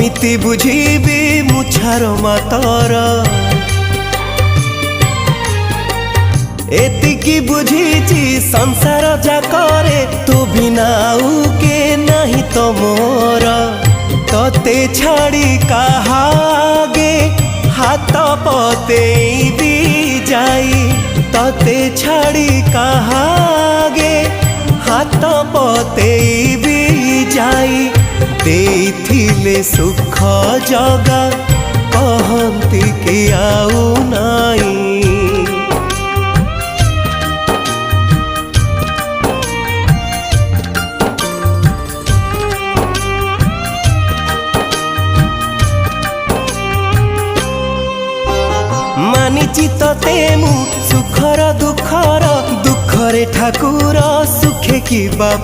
committee बुझीबी मुछार मातर एतिकी बुझीची संसार जाकरे तू बिना के नहीं तो मोर तते छाड़ी कहागे हाथ पते भी जाई तते छाड़ी कहागे हाथ पते भी जाई देथिले सुख जगा कहंती के आउ नाई मानिची तते मु सुखर दुखरे ठाकुर सुखे की बाप